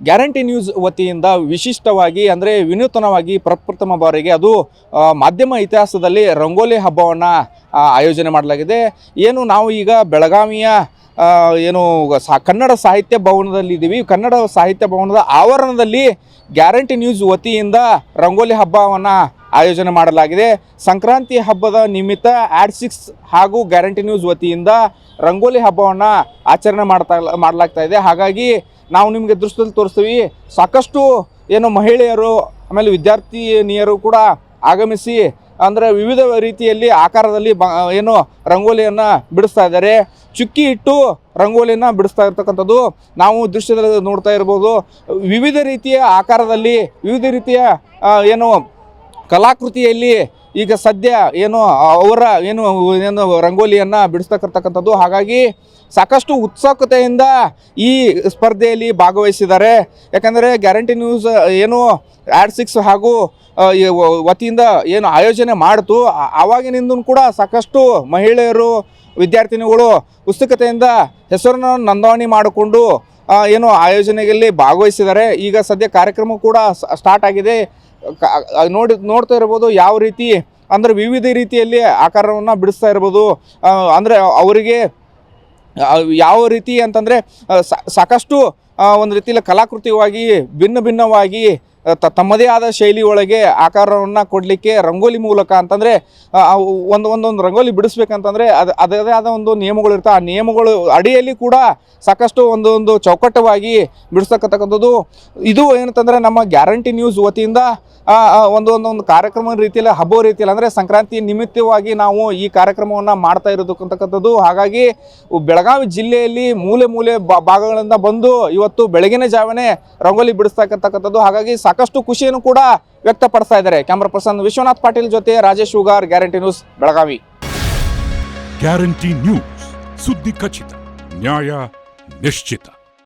Guarantee news ವತಿಯಿಂದ ವಿಶಿಷ್ಟವಾಗಿ ಅಂದರೆ ವಿನೂತನವಾಗಿ ಪ್ರಪ್ರಥಮ ಬಾರಿಗೆ ಅದು ಮಾಧ್ಯಮ ಇತಿಹಾಸದಲ್ಲಿ ರಂಗೋಲಿ ಹಬ್ಬವನ್ನು ಆಯೋಜನೆ ಮಾಡಲಾಗಿದೆ. ಏನು ನಾವು ಈಗ ಬೆಳಗಾವಿಯ ಕನ್ನಡ ಸಾಹಿತ್ಯ ಭವನದಲ್ಲಿದ್ದೀವಿ. ಕನ್ನಡ ಸಾಹಿತ್ಯ ಭವನದ ಆವರಣದಲ್ಲಿ ಗ್ಯಾರಂಟಿ ನ್ಯೂಸ್ ವತಿಯಿಂದ ರಂಗೋಲಿ ಹಬ್ಬವನ್ನು ಆಯೋಜನೆ ಮಾಡಲಾಗಿದೆ. ಸಂಕ್ರಾಂತಿ ಹಬ್ಬದ ನಿಮಿತ್ತ ಆಡ್6 ಹಾಗೂ ಗ್ಯಾರಂಟಿ ನ್ಯೂಸ್ ವತಿಯಿಂದ ರಂಗೋಲಿ ಹಬ್ಬವನ್ನು ಆಚರಣೆ ಮಾಡಲಾಗ್ತಾ ಇದೆ. ಹಾಗಾಗಿ ನಾವು ನಿಮಗೆ ದೃಶ್ಯದಲ್ಲಿ ತೋರಿಸ್ತೀವಿ. ಸಾಕಷ್ಟು ಮಹಿಳೆಯರು ಆಮೇಲೆ ವಿದ್ಯಾರ್ಥಿನಿಯರು ಕೂಡ ಆಗಮಿಸಿ ಅಂದರೆ ವಿವಿಧ ರೀತಿಯಲ್ಲಿ ಆಕಾರದಲ್ಲಿ ರಂಗೋಲಿಯನ್ನು ಬಿಡಿಸ್ತಾ ಇದ್ದಾರೆ. ಚುಕ್ಕಿ ಇಟ್ಟು ರಂಗೋಲಿಯನ್ನು ಬಿಡಿಸ್ತಾ ಇರ್ತಕ್ಕಂಥದ್ದು ನಾವು ದೃಶ್ಯದಲ್ಲಿ ನೋಡ್ತಾ ಇರ್ಬೋದು. ವಿವಿಧ ರೀತಿಯ ಆಕಾರದಲ್ಲಿ ವಿವಿಧ ರೀತಿಯ ಕಲಾಕೃತಿಯಲ್ಲಿ ಈಗ ಸದ್ಯ ಅವರ ರಂಗೋಲಿಯನ್ನು ಬಿಡಿಸ್ತಕ್ಕಂಥದ್ದು. ಹಾಗಾಗಿ ಸಾಕಷ್ಟು ಉತ್ಸುಕತೆಯಿಂದ ಈ ಸ್ಪರ್ಧೆಯಲ್ಲಿ ಭಾಗವಹಿಸಿದ್ದಾರೆ. ಯಾಕಂದರೆ ಗ್ಯಾರಂಟಿ ನ್ಯೂಸ್ ಆಡ್6 ಹಾಗೂ ವತಿಯಿಂದ ಆಯೋಜನೆ ಮಾಡ್ತು ಆವಾಗಿನಿಂದ ಕೂಡ ಸಾಕಷ್ಟು ಮಹಿಳೆಯರು ವಿದ್ಯಾರ್ಥಿನಿಗಳು ಉತ್ಸುಕತೆಯಿಂದ ಹೆಸರನ್ನು ನೋಂದಣಿ ಮಾಡಿಕೊಂಡು ಆಯೋಜನೆಯಲ್ಲಿ ಭಾಗವಹಿಸಿದ್ದಾರೆ. ಈಗ ಸದ್ಯ ಕಾರ್ಯಕ್ರಮ ಕೂಡ ಸ್ಟಾರ್ಟ್ ಆಗಿದೆ. ನೋಡ್ತಾ ಇರ್ಬೋದು ಯಾವ ರೀತಿ ಅಂದರೆ ವಿವಿಧ ರೀತಿಯಲ್ಲಿ ಆಕಾರವನ್ನು ಬಿಡಿಸ್ತಾ ಇರ್ಬೋದು. ಅಂದರೆ ಅವರಿಗೆ ಯಾವ ರೀತಿ ಅಂತಂದರೆ ಸಾಕಷ್ಟು ಒಂದು ರೀತಿಯಲ್ಲಿ ಕಲಾಕೃತಿವಾಗಿ ಭಿನ್ನವಾಗಿ ತಮ್ಮದೇ ಆದ ಶೈಲಿ ಒಳಗೆ ಆಕಾರವನ್ನು ಕೊಡಲಿಕ್ಕೆ ರಂಗೋಲಿ ಮೂಲಕ ಅಂತಂದರೆ ಒಂದೊಂದು ರಂಗೋಲಿ ಬಿಡಿಸ್ಬೇಕಂತಂದರೆ ಅದರದೇ ಆದ ಒಂದು ನಿಯಮಗಳು ಇರ್ತವೆ. ಆ ನಿಯಮಗಳು ಅಡಿಯಲ್ಲಿ ಕೂಡ ಸಾಕಷ್ಟು ಒಂದು ಚೌಕಟ್ಟವಾಗಿ ಬಿಡಿಸ್ತಕ್ಕಂಥದ್ದು. ಇದು ಏನಂತಂದರೆ ನಮ್ಮ ಗ್ಯಾರಂಟಿ ನ್ಯೂಸ್ ವತಿಯಿಂದ ಒಂದು ಕಾರ್ಯಕ್ರಮ ರೀತಿಯಲ್ಲಿ ಹಬ್ಬ ರೀತಿಯಲ್ಲಿ ಅಂದರೆ ಸಂಕ್ರಾಂತಿ ನಿಮಿತ್ತವಾಗಿ ನಾವು ಈ ಕಾರ್ಯಕ್ರಮವನ್ನು ಮಾಡ್ತಾ ಇರೋದಕ್ಕಂತಕ್ಕಂಥದ್ದು. ಹಾಗಾಗಿ ಬೆಳಗಾವಿ ಜಿಲ್ಲೆಯಲ್ಲಿ ಮೂಲೆ ಭಾಗಗಳಿಂದ ಬಂದು ಇವತ್ತು ಬೆಳಗಿನ ಜಾವನೆ ರಂಗೋಲಿ ಬಿಡಿಸ್ತಕ್ಕಂಥದ್ದು. ಹಾಗಾಗಿ ಸಾಕಷ್ಟು ಖುಷಿಯನ್ನು ಕೂಡ ವ್ಯಕ್ತಪಡಿಸ್ತಾ ಇದ್ದಾರೆ. ಕ್ಯಾಮ್ರಾ ಪರ್ಸನ್ ವಿಶ್ವನಾಥ್ ಪಾಟೀಲ್ ಜೊತೆ Rajesh Hugar, guarantee news, Belagavi. Guarantee news, ಸುದ್ದಿ ಖಚಿತ, ನ್ಯಾಯ ನಿಶ್ಚಿತ.